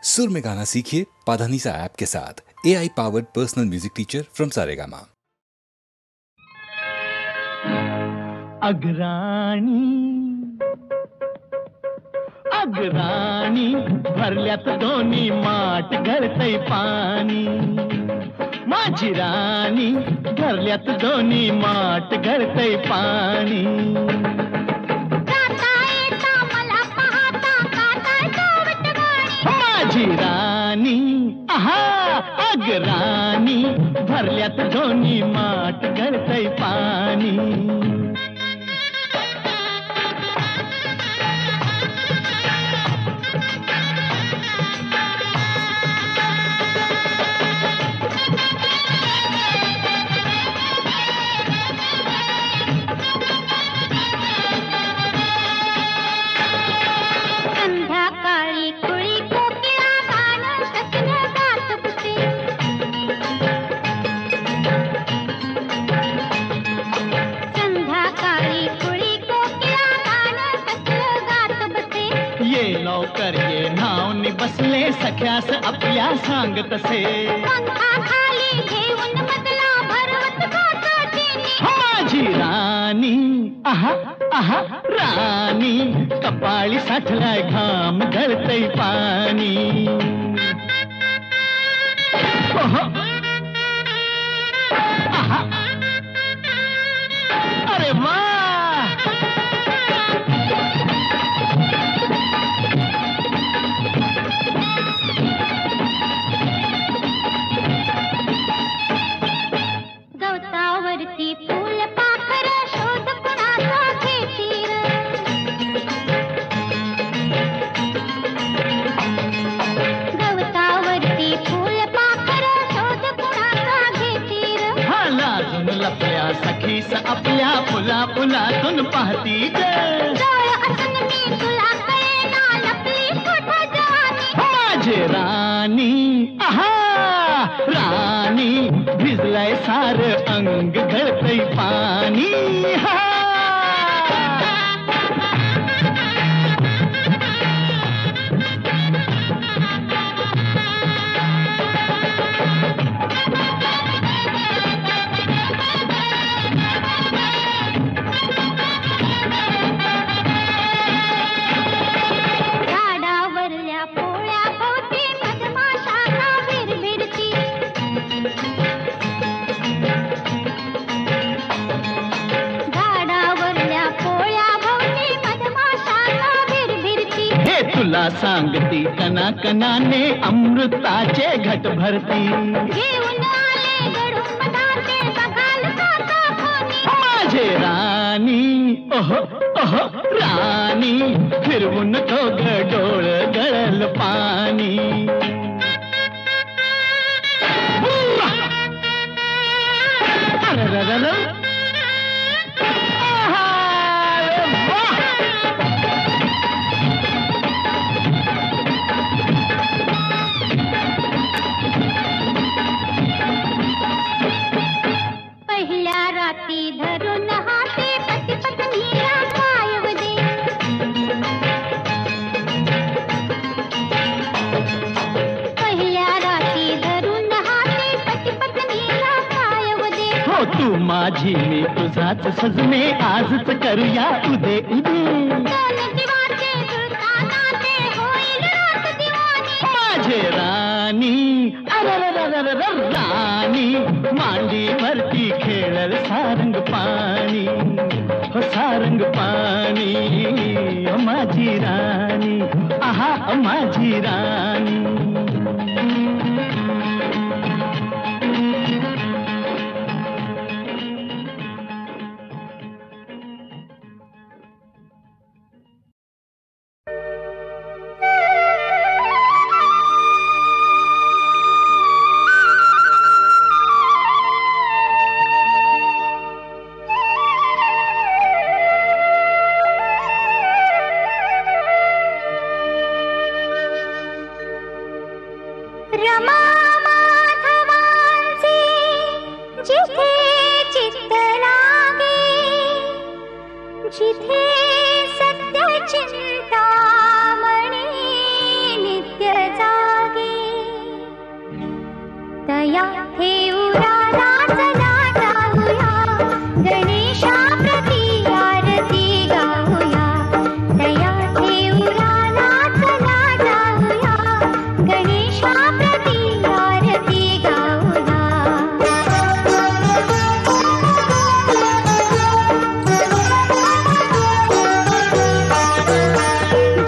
सुर में गाना सीखिए पाधानीसा ऐप के साथ। AI powered personal music teacher from Saregama. अग्राणी भरल्यात दोन्ही माठ घरतय पाणी, माझी राणी भरल्यात दोन्ही माठ घरतय पाणी। माझी राणी आहा अग्राणी भरल्यात दोन्ही माठ घरतय पाणी। बसले सख्यास आपल्या सांगत से पंखा खाली घेऊन मधला भरवत काकाटीने। माझी राणी आहा आहा राणी कपाळी साठलाय घाम गळतय पाणी। ओहो आहा अरे वा सखीस आपल्या फुला फुलातून पाहती ग माझे राणी आहा राणी भिजलाय सार अंग गळतय पाणी। तुला सांगती कना कनाने अमृताचे घट भरती घेऊन आले गडून मधाचे बघाल काका कोणी। माझे राणी ओहो ओहो राणी फिरवून तो डोळ गळल पाणी। धरून हाते पती पत्नीला पायव दे। पहिल्या राती धरून हाते पती पत्नीला पायव दे। हो तू माझी मी तुझाच सजने आजच करूया उदे उदे। दोन जीवाचे जुळताना ते होईल रात दिवाणी। माझे राणी राणी मांडीवरती खेळल सारंग पाणी हो सारंग पाणी। माझी राणी आहा माझी राणी। जिथे सत्य चिंतामणी नित्य जा तया ठेऊया नाचला जाऊया गणेशाप्रती आरती गाऊया तया ठेऊया नाचला जाऊया गणेशाप्रती आरती गाऊया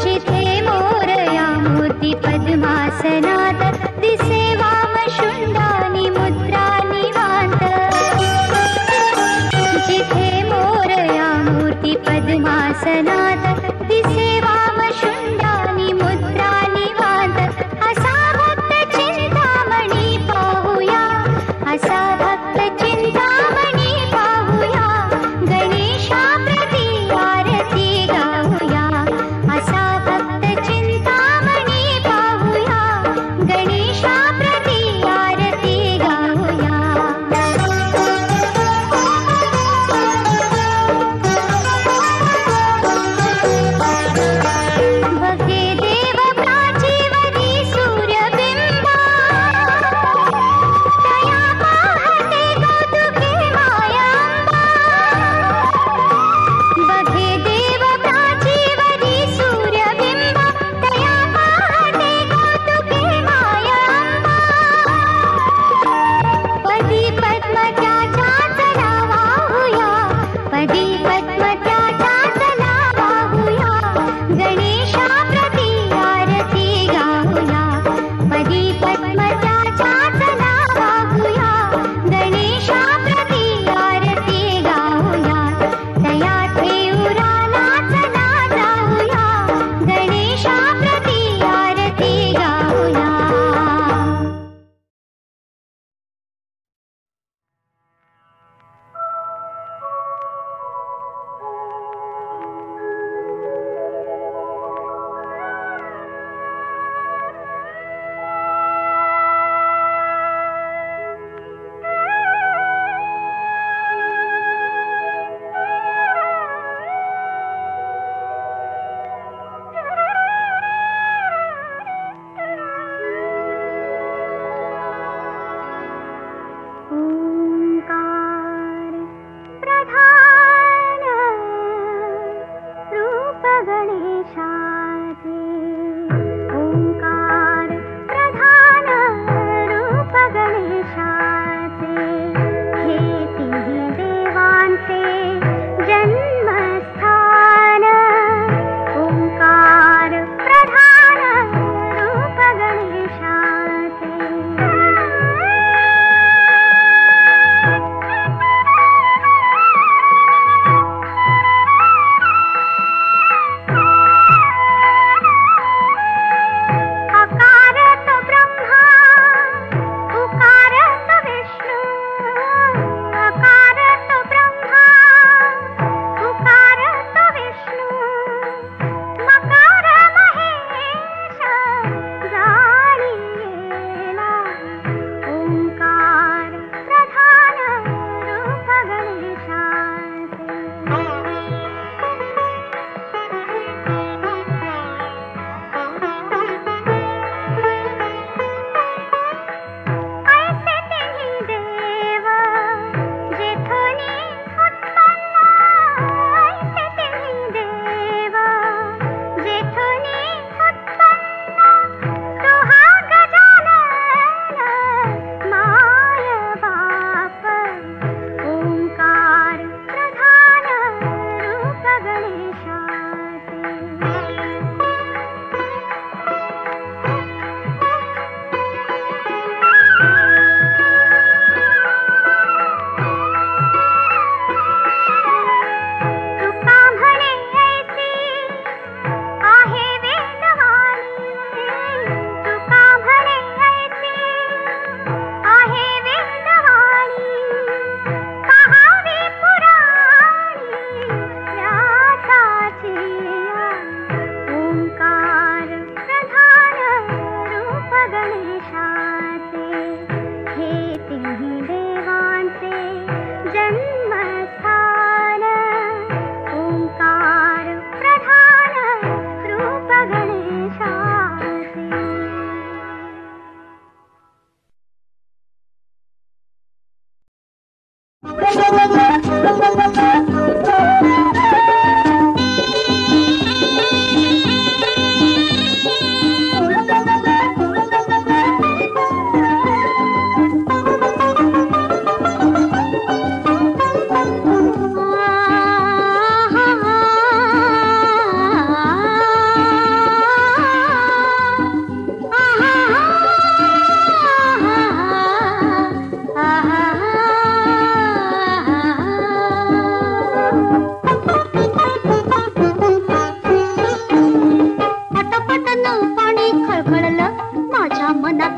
जिथे मोरया मूर्ती पद्मासनात दिसे वामशुंडानी मुद्रा निवांत जिथे मोरया मूर्ती पद्मासनात दिसे वामशुंडानी मुद्रा निवांत असा भक्त चिंतामणी पाहूया असा भक्त चिंतामणी पाहूया गणेशाप्रती आरती गाऊया असा भक्त चिंतामणी पाहूया गणेशाप्रती आरती गाऊया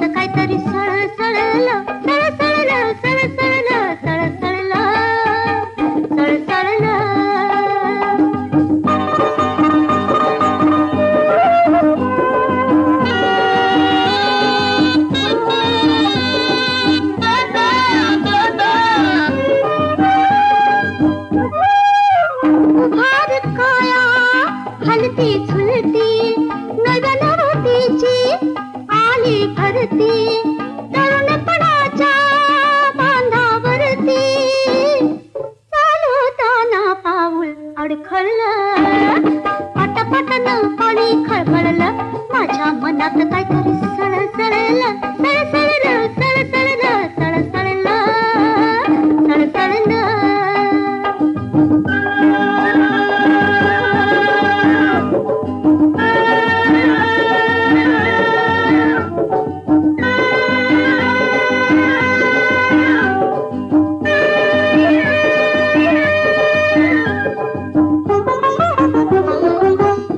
मनात काहीतरी सळसळलं सळसळलं सळसळलं सळसळलं सळसळलं. उभार काया हलती झुलती नव्या नवतीची आली भरती तरुणपणाच्या बांधावरती चालवताना पाऊल अडखळलं पटापटानं पाणी खळखळलं माझ्या मनात काहीतरी सळसळलं सळसळलं सळसळलं सळसळलं सळसळलं.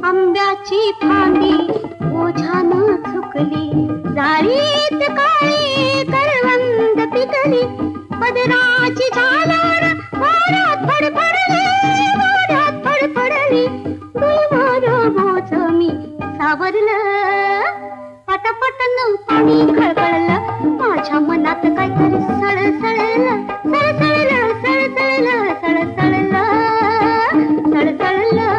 आंब्याची फांदी ओझानं चुकली जाळीत काळी करवंद पिकली पदराची झालर वाऱ्यात फडफडली वाऱ्यात फडफडली डोईवर बोझ मी सावरलं पटापटानं पाणी खळखळलं माझ्या मनात काहीतरी सळसळलं सळसळलं सळसळलं सळसळलं सळसळलं.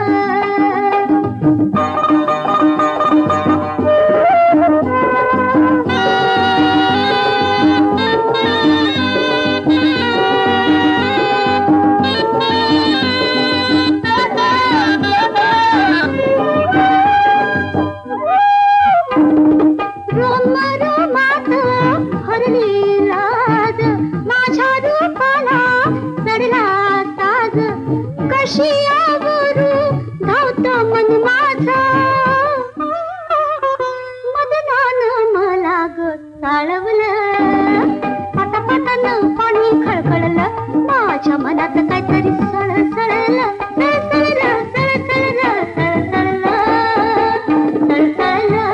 रोमात हरली लाज माझ्या रूपाला चढला साज कशी आवरू धावत मन माझं मदनानं मला ग चाळवलं पटापटानं पाणी खळखळलं माझ्या मनात काहीतरी सळसळलं सळसळलं सळसळलं सळसळलं सळसळलं.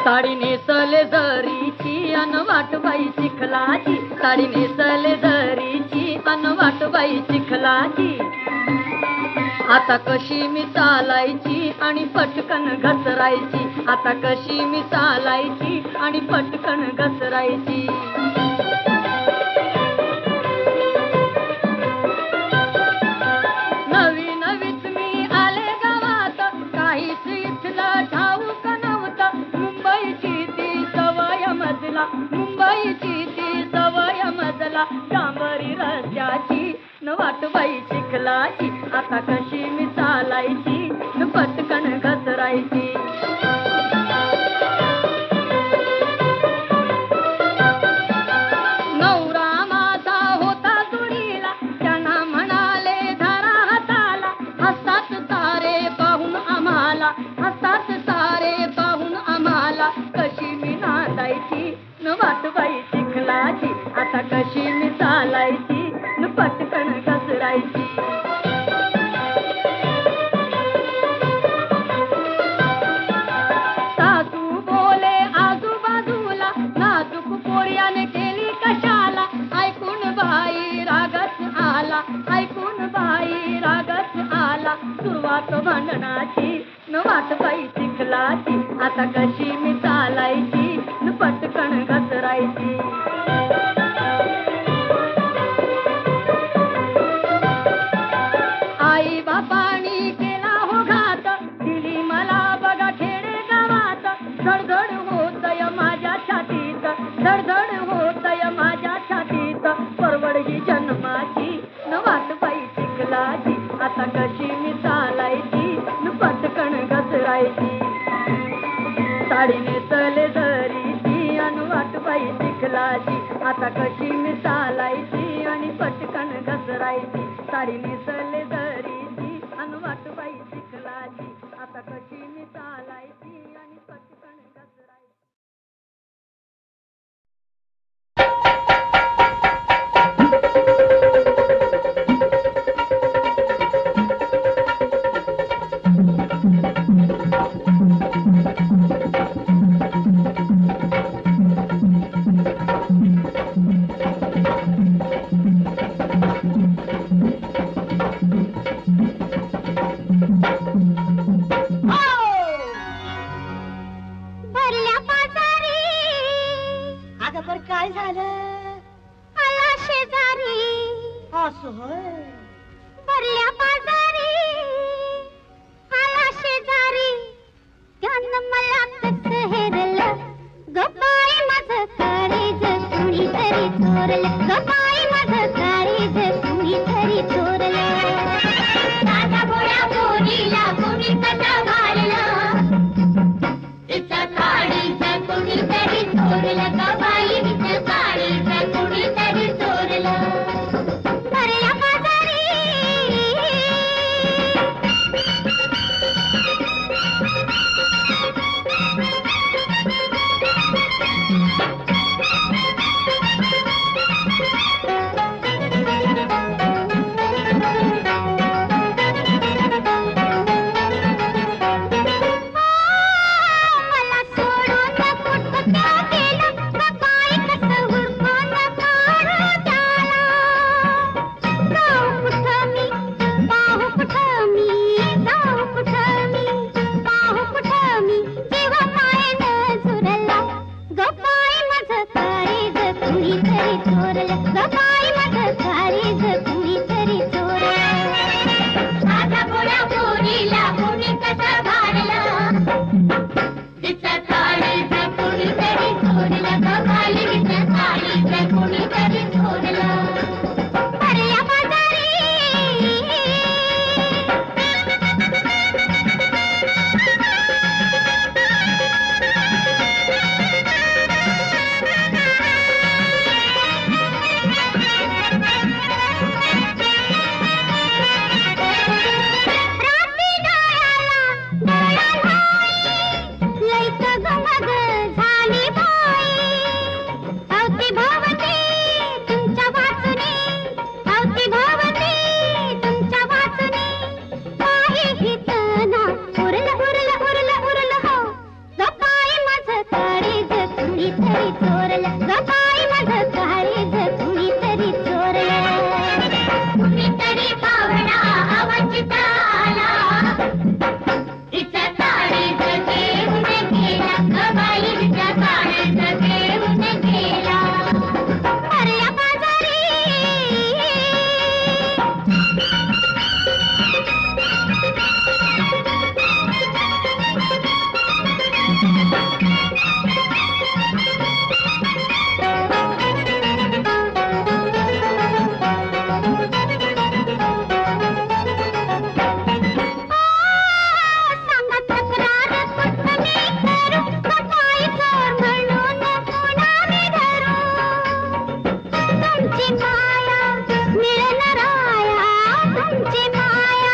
साडी नेसले जरीची अन वाटबाई चिखलाची साडी नेसले जरीची अन वाटबाई चिखलाची आता कशी मी चालायची आणि पटकन घसरायची आता कशी मी चालायची आणि पटकन घसरायची. नवी नवीच मी आले गावात काहीच इथलं ठाऊक नव्हतं मुंबईची ती सवय मजला मुंबईची ती सवय मजला डांबरी रस्त्याची न वाटबाई चिखलाची आता कशी मी चालायची न पटकन घसरायची. नवरा माझा होता जोडीला त्यांना म्हणाले धरा हाताला हसतात तारे पाहून आम्हाला हसतात तारे पाहून आम्हाला कशी मी नांदायची न वाटबाई चिखलाची आता कशी मी चालायची न पटकन घसरायची. सासू बोले आजूबाजूला नाजूक पोर्याने केली कशाला ऐकून बाई रागत आला ऐकून बाई रागत आला सुरुवात भांडणाची न वाटबाई चिखलाची आता कशी मी चालायची न पटकन घसरायची. आई बापानी केला हो घात दिली मला बघा खेडे गावात धडधड होतय माझ्या छातीत धडधड होतय माझ्या छातीत परवड ही जन्माची न वाटबाई चिखलाची आता कशी मी चालायची न पटकन घसरायची. साडी नेसले जरीची अन वाटबाई चिखलाची आता कशी मी चालायची आणि पटकन घसरायची. साडी नेसले जरीची अन वाटबाई चिखलाची अशी मी चालायची आणि पटकन घसरायची. भरल्या बाजारी अगं पण काय झालं आला शेजारी असं होय भरल्या बाजारी आला शेजारी त्यानं मला कसं हेरलं गबाई माझं काळीज कुणीतरी चोरलं गबाई माझं काळीज कुणीतरी चोरलं साधा भोळ्या पोरीला कुणी कसं घाललं तिचं काळीज कुणीतरी चोरलं गबाई तिचं काळीज कुणीतरी चोरलं भरल्या बाजारी मला सोडून कुठं गेलं गबाई कसं हुडकून काढू त्याला जाऊ कुठं मी पाहू कुठं मी जाऊ कुठं मी पाहू कुठं मी जेव्हा पायानं झुरला गबाई माझं काळीज कुणीतरी चोरलं गबाई माझं काळीज कुणीतरी चोरलं साधा भोळ्या पोरीला कुणी कसं घाललं तिचं काळीज कुणीतरी चोरलं गबाई तिचं काळीज कुणीतरी चोरलं भरल्या बाजारी रात्री डोळ्याला डोळा नाही लईच गमग झाली बाई अवती भोवती तुमच्या वाचुनी अवती भोवती तुमच्या वाचुनी काही हितना उरलं उरलं उरलं उरलं हो गबाई माझं काळीज कुणीतरी चोरलं गबाई माझं काळीज कुणीतरी चोरलं कुणीतरी पावडा अवचित आला तिचं काळीज घेऊन गेला गबाई तिचं काळीज घेऊन गेला भरल्या बाजारी सांगा तक्रार कुठं मी करू गबाई चोर म्हणून पुन्हा मी धरू तुमची माया मिळणाराया तुमची माया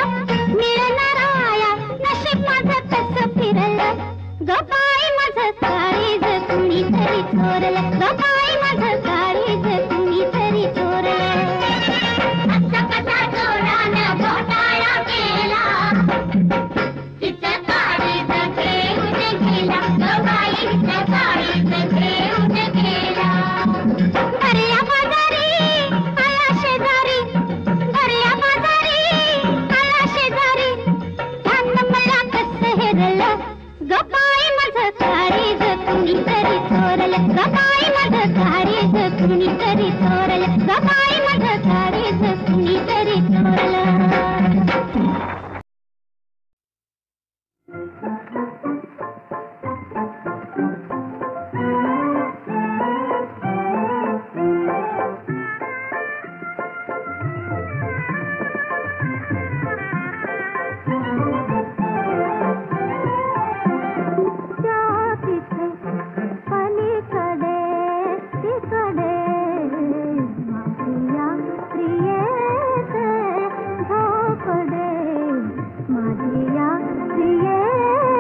मिळणाराया नशीब माझं कसं फिरलं गबाई माझं काळीज कुणीतरी चोरलं गबाई माझं काळीज कुणीतरी चोरलं असं कसा चोरानं घोटाळा केला तिचं काळीज घेऊन गेला गबाई तिचं काळीज घेऊन गेला भरल्या बाजारी आला शेजारी भरल्या बाजारी आला शेजारी त्यानं मला कसं हेरलं गबाई माझं काळीज कुणीतरी चोरलं गबाई माझं काळीज कुणीतरी चोरलं गबाई माझं काळीज कुणीतरी चोरलं माझिया प्रिये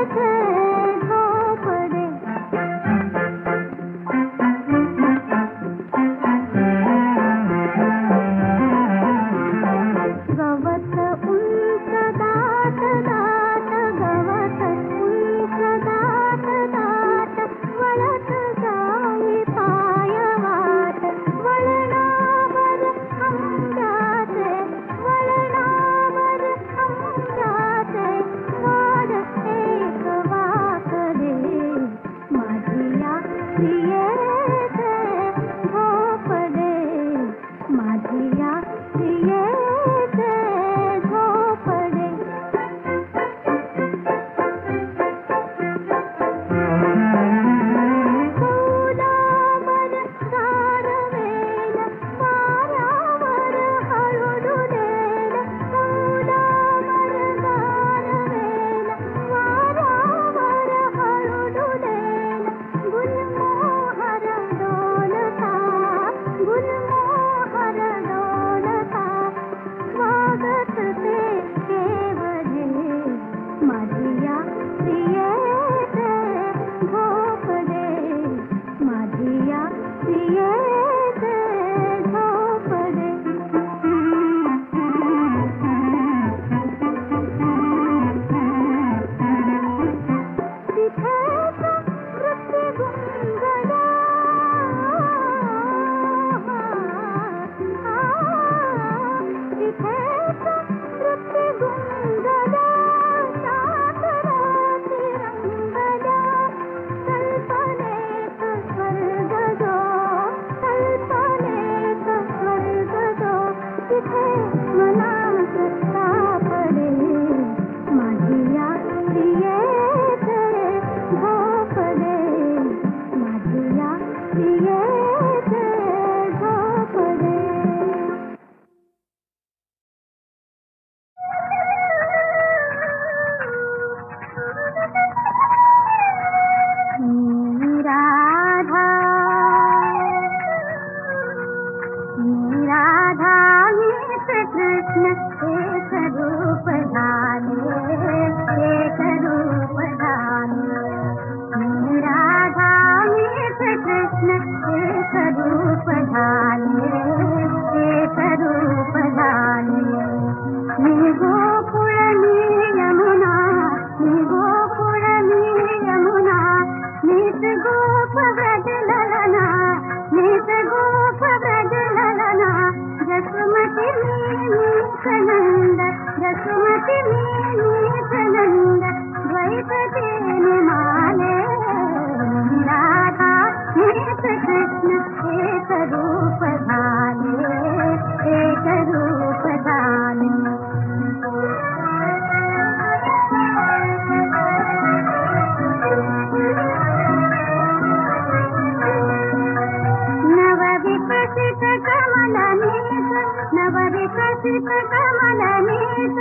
कमलनेत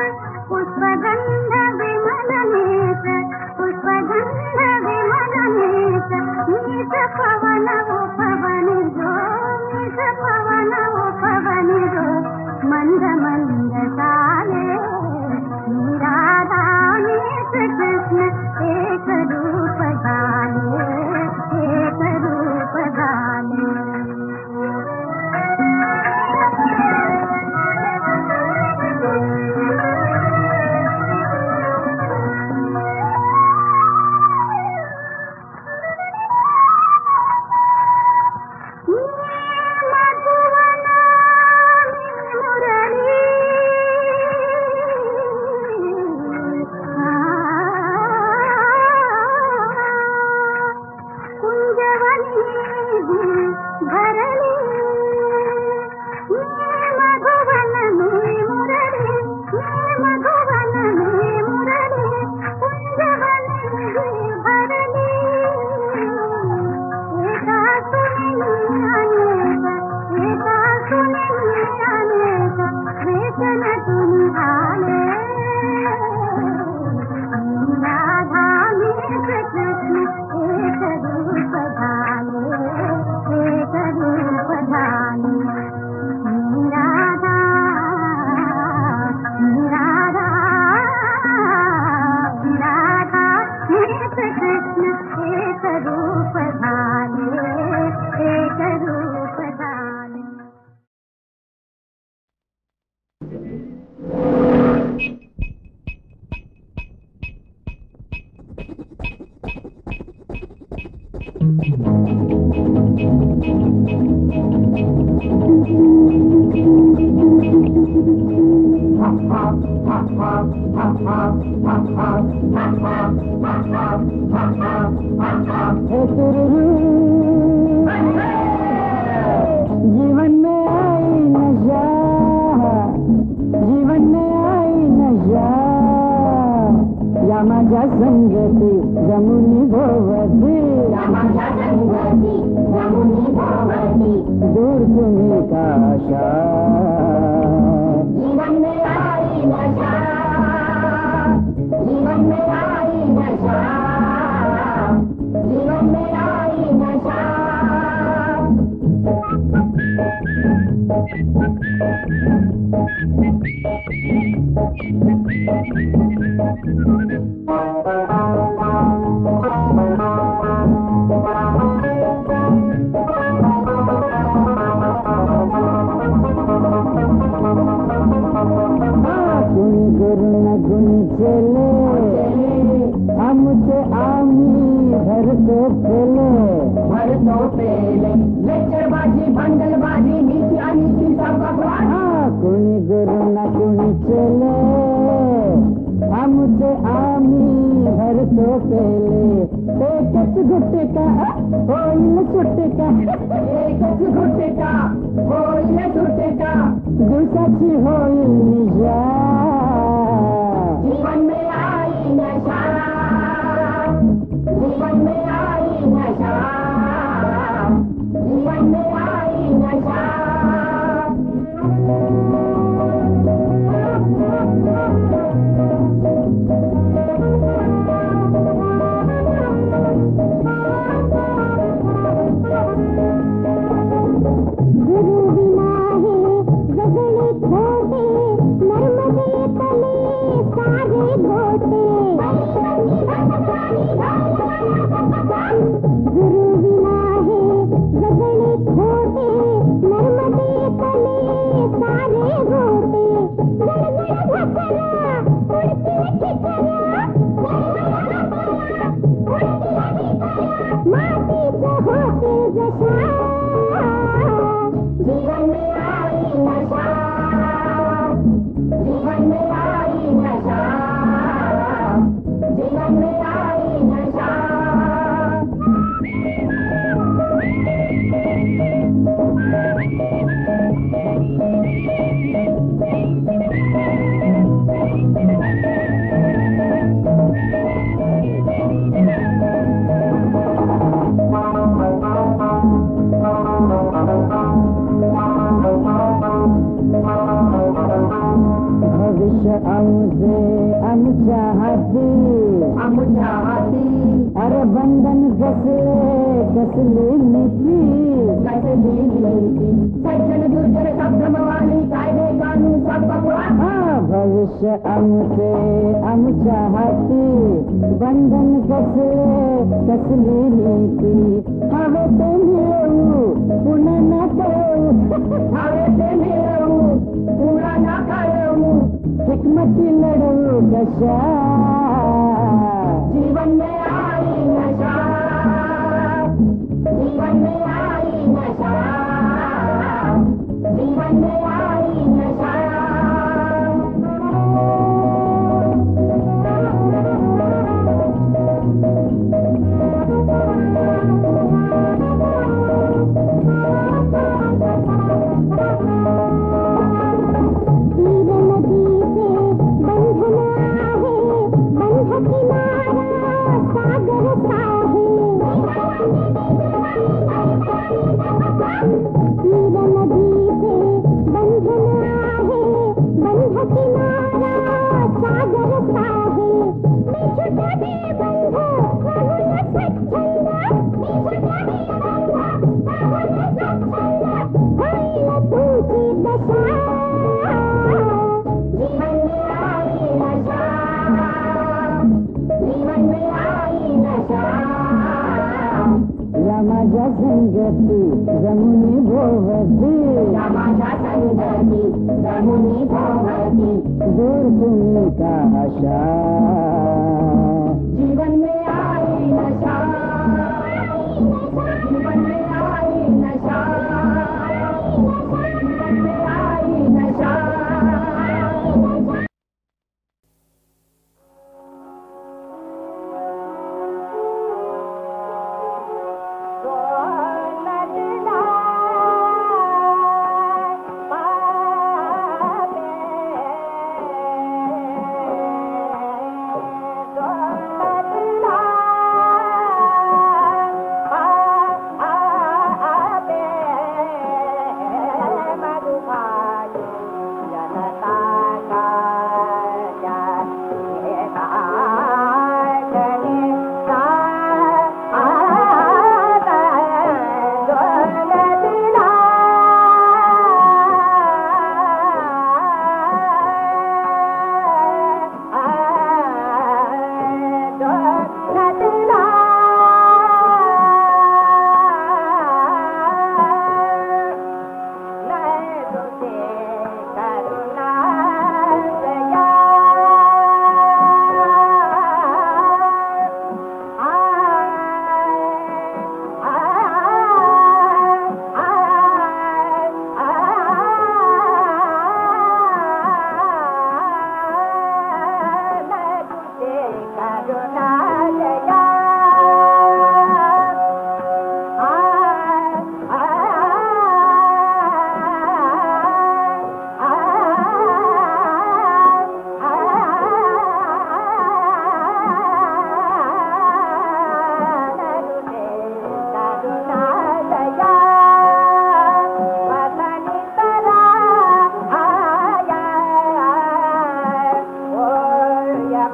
पुष्पगंध विमलनेत पुष्पगंध विमलनेत मीत पवन उपवनि जो मीत पवन उपवनि जो मंद मंद चाले राधानी कृष्ण एक रूप धाले एक रूप धाले जीवन में आई नशा, जीवन में आई नशा, या माझ्या संगती जमुनी भोवती, या माझ्या संगती जमुनी भोवती, दूर तुम्ही काशा. जीवन में आई नशा, जीवन में आई नशा, जीवन में आई नशा. कुणी गुरु न गुणी चले, आमचे आम्ही भरतो पेले, लेक्चरबाजी भांडलबाजी नीती आणि सीसा भगवान. कुणी गुरु न कुणी चले, आमचे आम्ही भरतो पेले, एकच गुटका होईल सुटका, एकच गुटका होईल सुटका, दिवसाची होईल निशा. जीवन में आई नशा, जीवन में आई नशा, जीवन में आई नशा. गुरु बिना है जगले खोटे, नर्मदे तले सारे घोटे. गुरु बिना है जगले खोटे, नर्मदे तले सारे घोटे. गडगड घसरा उडती ठिकरा, मातीचं होते जशा. जीवन में आई नशा, जीवन में आई नशा, जीवन में आई नशा. हाथी आमुचा हाथी अरे बंधन कसले नीती कसली नीती सज्जन दुर्जन सब धर्मवाली कायदे कानून सब बकवास भविष्य आमच्या हाती बंधन कसली नीती हवे ते मिळवू पुन्हा न कळवू हवे ते मिळवू पुन्हा न कळवू हिकमती लढवू कशा जीवन में आई नशा जीवन में आई नशा जीवन में आई नशा माझ्या संगती जमुनी भोवती माझ्या संगती जमुनी भोवती दूर तुम्ही का आशा जीवन में आई नशा जीवन में आई नशा जीवन में आई नशा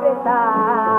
Krishna